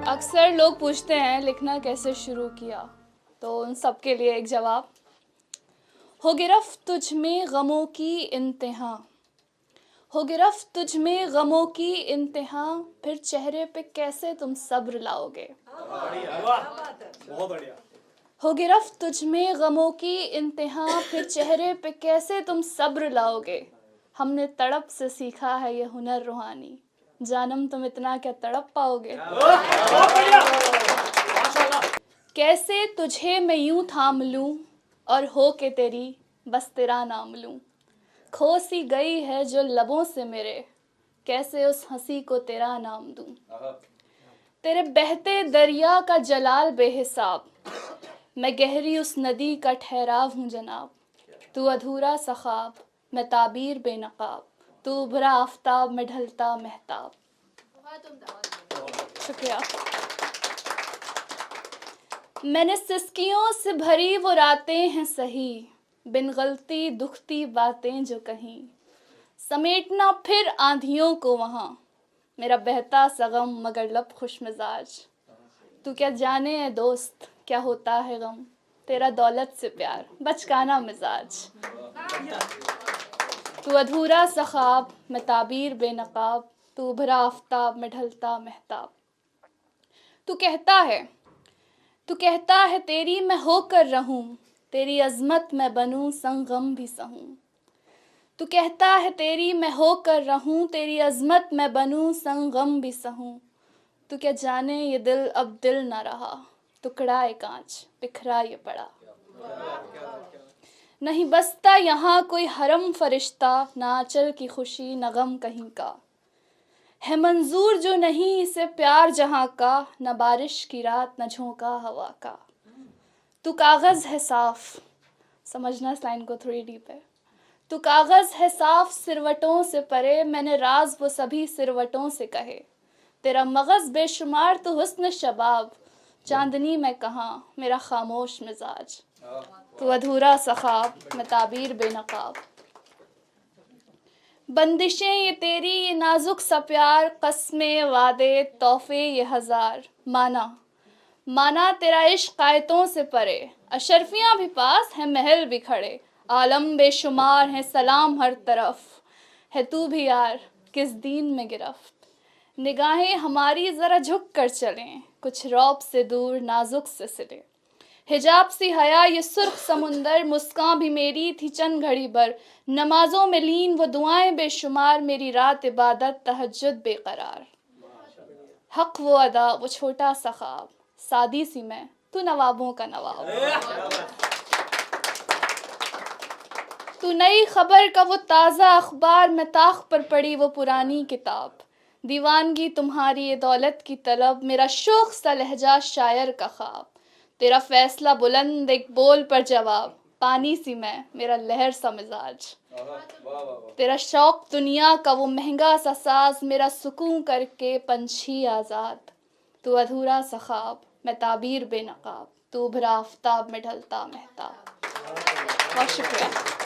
اکثر لوگ پوچھتے ہیں لکھنا کیسے شروع کیا، تو ان سب کے لیے ایک جواب. ہو گرفت تجھ میں غموں کی انتہا، ہو گرفت تجھ میں غموں کی انتہا، پھر چہرے پہ کیسے تم صبر لاؤ گے. بہت بڑھیا. ہو گرفت تجھ میں غموں کی انتہا، پھر چہرے پہ کیسے تم صبر لاؤ گے. ہم نے تڑپ سے سیکھا ہے یہ ہنر روحانی، جانم تم اتنا کیا تڑپ پاؤ گے. کیسے تجھے میں یوں تھام لوں اور ہو کے تیری بس تیرا نام لوں. کھو سی گئی ہے جو لبوں سے میرے، کیسے اس ہنسی کو تیرا نام دوں. تیرے بہتے دریا کا جلال بے حساب، میں گہری اس ندی کا ٹھہراو ہوں جناب. تو ادھورا سا خواب میں تعبیر بے نقاب، تو ابھرا آفتاب میں ڈھلتا مہتاب. شکریہ. میں نے سسکیوں سے بھری وہ راتیں ہیں سہی، بن غلطی دکھتی باتیں جو کہیں. سمیٹنا پھر آندھیوں کو وہاں، میرا بہتا سا غم مگر لب خوش مزاج. تو کیا جانے اے دوست کیا ہوتا ہے غم، تیرا دولت سے پیار بچکانا مزاج. تو ادھورا سا خواب میں تعبیر بے نقاب، تو ابھرا آفتاب میں ڈھلتا مہتاب. تو کہتا ہے تیری میں ہو کر رہوں، تیری عظمت میں بنوں سنگ غم بھی سہوں. تو کہتا ہے تیری میں ہو کر رہوں، تیری عظمت میں بنوں سنگ غم بھی سہوں. تو کیا جانے یہ دل اب دل نہ رہا، ٹکڑا ہے کانچ بکھرا یہ پڑا. نہیں بستا یہاں کوئی حرم فرشتہ، نہ آنچل کی خوشی نہ غم کہیں کا. ہے منظور جو نہیں اسے پیار جہاں کا، نہ بارش کی رات نہ جھونکا ہوا کا. تو کاغذ ہے صاف، سمجھنا اس لائن کو تھوڑی ڈیپ ہے. تو کاغذ ہے صاف سروٹوں سے پرے، میں نے راز وہ سبھی سروٹوں سے کہے. تیرا مغز بے شمار تو حسن شباب، چاندنی میں کہاں میرا خاموش مزاج. تو ادھورا سا خواب میں تعبیر بے نقاب. بندشیں یہ تیری یہ نازک سا پیار، قسمیں وعدے تحفے یہ ہزار. مانا تیرا عشق آیتوں سے پرے، اشرفیاں بھی پاس ہیں محل بھی کھڑے. عالم بے شمار ہیں سلام ہر طرف، ہے تو بھی یار کس دین میں گرفت. نگاہیں ہماری ذرا جھک کر چلیں، کچھ رعب سے دور نازک سے سلے. حجاب سی حیا یہ سرخ سمندر، مسکاں بھی میری تھی چند گھڑی بھر. نمازوں میں لین وہ دعائیں بے شمار، میری رات عبادت تہجد بے قرار. حق وہ ادا وہ چھوٹا سا خواب، سادی سی میں تو نوابوں کا نواب. تو نئی خبر کا وہ تازہ اخبار، میں طاق پر پڑی وہ پرانی کتاب. دیوانگی تمہاری یہ دولت کی طلب، میرا شوخ سا لہجہ شاعر کا خواب. تیرا فیصلہ بلند ایک بول پر جواب، پانی سی میں میرا لہر سا مزاج. تیرا شوق دنیا کا وہ مہنگا سا ساز، میرا سکون کر کے پنچھی آزاد. تو ادھورا سا خواب میں تعبیر بے نقاب، تو ابھرا آفتاب میں ڈھلتا مہتاب. بہت شکریہ.